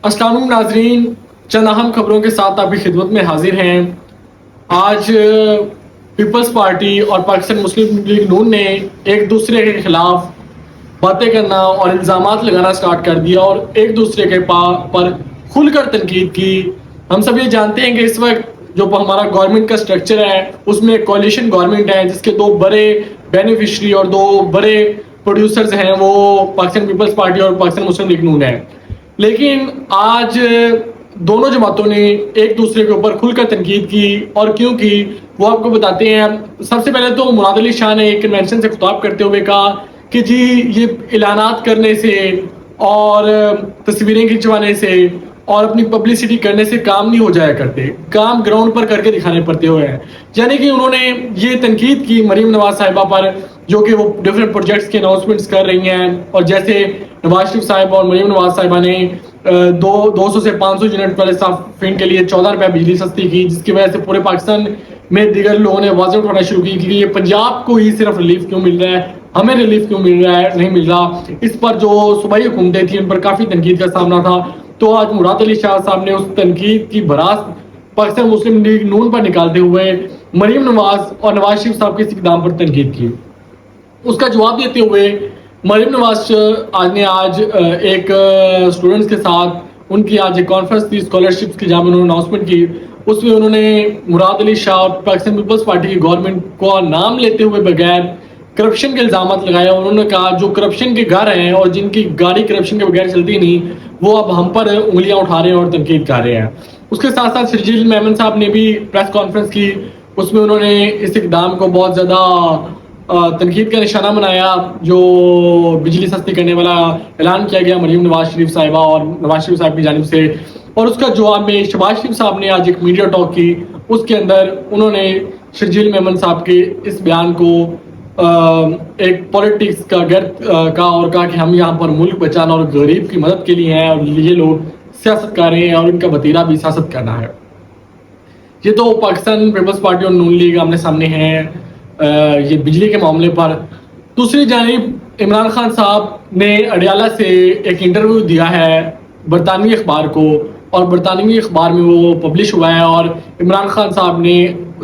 अस्सलाम वालेकुम नाजरीन, चंद अहम खबरों के साथ आपकी खिदमत में हाजिर हैं। आज पीपल्स पार्टी और पाकिस्तान मुस्लिम लीग नून ने एक दूसरे के खिलाफ बातें करना और इल्ज़ामात लगाना स्टार्ट कर दिया और एक दूसरे के पर खुलकर तनकीद की। हम सब ये जानते हैं कि इस वक्त जो हमारा गवर्नमेंट का स्ट्रक्चर है उसमें कोalition गवर्नमेंट है, जिसके दो बड़े बेनिफिशरी और दो बड़े प्रोड्यूसर्स हैं, वो पाकिस्तान पीपल्स पार्टी और पाकिस्तान मुस्लिम लीग नून है। लेकिन आज दोनों जमातों ने एक दूसरे के ऊपर खुलकर तनकीद की, और क्यों की वो आपको बताते हैं। सबसे पहले तो मुराद अली शाह ने एक कन्वेंशन से खिताब करते हुए कहा कि जी ये ऐलानात करने से और तस्वीरें खिंचवाने से और अपनी पब्लिसिटी करने से काम नहीं हो जाया करते, काम ग्राउंड पर करके दिखाने पड़ते हुए हैं। यानी कि उन्होंने ये तनकीद की मरीम नवाज साहिबा पर, जो कि वो डिफरेंट प्रोजेक्ट्स के अनाउंसमेंट्स कर रही हैं, और जैसे नवाज शरीफ साहब और मरीम नवाज साहिबा ने 200 से 500 यूनिट वाले साफिन के लिए 14 रुपये बिजली सस्ती की, जिसकी वजह से पूरे पाकिस्तान में दीगर लोगों ने आवाज़ें उठाना शुरू की कि ये पंजाब को ही सिर्फ रिलीफ क्यों मिल रहा है, हमें रिलीफ क्यों मिल रहा है, नहीं मिल रहा। इस पर जो सूबाई हुकूमतें थी उन पर काफ़ी तनकीद का सामना था। तो आज मुराद अली शाह साहब ने उस तनकीद की भड़ास पाकिस्तान मुस्लिम लीग नून पर निकालते हुए मरीम नवाज और नवाज शरीफ साहब के इस इक़दाम पर तनकीद की। उसका जवाब देते हुए मरीम नवाज ने आज एक स्टूडेंट्स के साथ उनकी आज एक कॉन्फ्रेंस थी स्कॉलरशिप्स की, जहाँ उन्होंने अनाउंसमेंट की। उसमें उन्होंने मुराद अली शाह और पाकिस्तान पीपल्स पार्टी की गवर्नमेंट को नाम लेते हुए बगैर करप्शन के इल्जाम लगाया। उन्होंने कहा जो करप्शन के घर हैं और जिनकी गाड़ी करप्शन के बगैर चलती नहीं, वो अब हम पर उंगलियां उठा रहे हैं और तनकीद कर रहे हैं। उसके साथ साथ शर्जील मेमन साहब ने भी प्रेस कॉन्फ्रेंस की। उसमें उन्होंने इस इक़दाम को बहुत ज़्यादा तनकीद का निशाना बनाया, जो बिजली सस्ती करने वाला ऐलान किया गया मरीम नवाज शरीफ साहिबा और नवाज शरीफ साहब की जानिब से। और उसका जवाब में शहबाज शरीफ साहब ने आज एक मीडिया टॉक की। उसके अंदर उन्होंने शर्जील मेमन साहब के इस बयान को एक पॉलिटिक्स का गर्द का और कहा कि हम यहाँ पर मुल्क बचाना और गरीब की मदद के लिए हैं, और ये लोग सियासत कर रहे हैं और इनका वतीरा भी सियासत करना है। ये तो पाकिस्तान पीपल्स पार्टी और नून लीग आमने सामने हैं ये बिजली के मामले पर। दूसरी जानिब इमरान खान साहब ने अडियाला से एक इंटरव्यू दिया है बरतानवी अखबार को, और बरतानवी अखबार में वो पब्लिश हुआ है। और इमरान खान साहब ने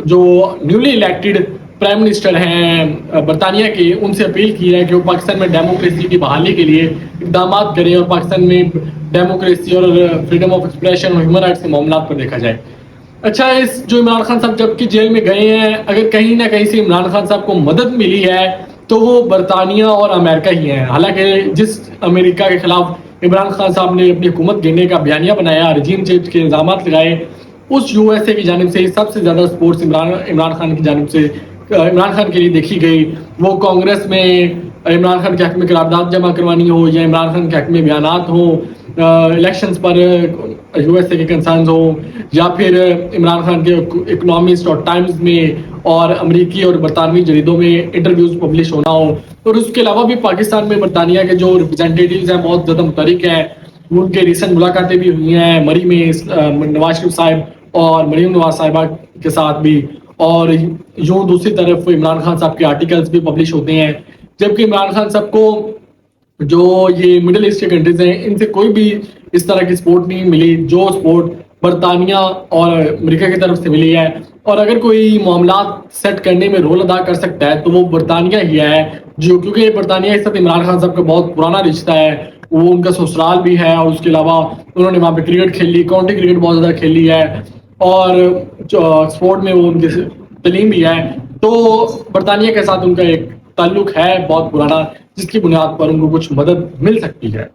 जो न्यूली इलेक्टेड प्राइम मिनिस्टर हैं बरतानिया के, उनसे अपील की है कि वो पाकिस्तान में डेमोक्रेसी की बहाली के लिए इक़दाम करें और पाकिस्तान में डेमोक्रेसी और फ्रीडम ऑफ एक्सप्रेशन और ह्यूमन राइट्स के मामला पर देखा जाए। अच्छा, इस जो इमरान खान साहब जबकि जेल में गए हैं, अगर कहीं ना कहीं से इमरान खान साहब को मदद मिली है तो वो बरतानिया और अमेरिका ही है। हालांकि जिस अमेरिका के खिलाफ इमरान खान साहब ने अपनी हुकूमत गिरने का बयानिया बनाया, रजीम चेंज के इल्ज़ाम लगाए, उस यूएसए की जानिब से सबसे ज़्यादा सपोर्ट इमरान खान की जानिब से इमरान खान के लिए देखी गई। वो कांग्रेस में इमरान खान के हक में करारदाद जमा करवानी हो, या इमरान खान के हक में बयानात हो, इलेक्शंस पर यूएसए के कंसर्न्स हो, या फिर इमरान खान के इकोनॉमिस्ट और टाइम्स में और अमरीकी और बरतानवी जरीदों में इंटरव्यूज पब्लिश होना हो। और उसके अलावा भी पाकिस्तान में बरतानिया के जो रिप्रेजेंटेटिव्स हैं बहुत ज़्यादा मुतहरिक हैं। उनके रिसेंट मुलाकातें भी हुई हैं मरी में नवाज शरीफ साहब और मरीम नवाज साहिबा के साथ भी। और यूँ दूसरी तरफ इमरान खान साहब के आर्टिकल्स भी पब्लिश होते हैं। जबकि इमरान खान साहब को जो ये मिडिल ईस्ट के कंट्रीज हैं, इनसे कोई भी इस तरह की सपोर्ट नहीं मिली जो सपोर्ट बरतानिया और अमेरिका की तरफ से मिली है। और अगर कोई मामला सेट करने में रोल अदा कर सकता है तो वो बरतानिया ही है, जो क्योंकि बरतानिया के साथ इमरान खान साहब का बहुत पुराना रिश्ता है, वो उनका ससुराल भी है। और उसके अलावा उन्होंने वहाँ पे क्रिकेट खेली, काउंटी क्रिकेट बहुत ज़्यादा खेली है, और स्पोर्ट में वो उनकी तलीम भी है। तो बरतानिया के साथ उनका एक ताल्लुक है बहुत पुराना, जिसकी बुनियाद पर उनको कुछ मदद मिल सकती है।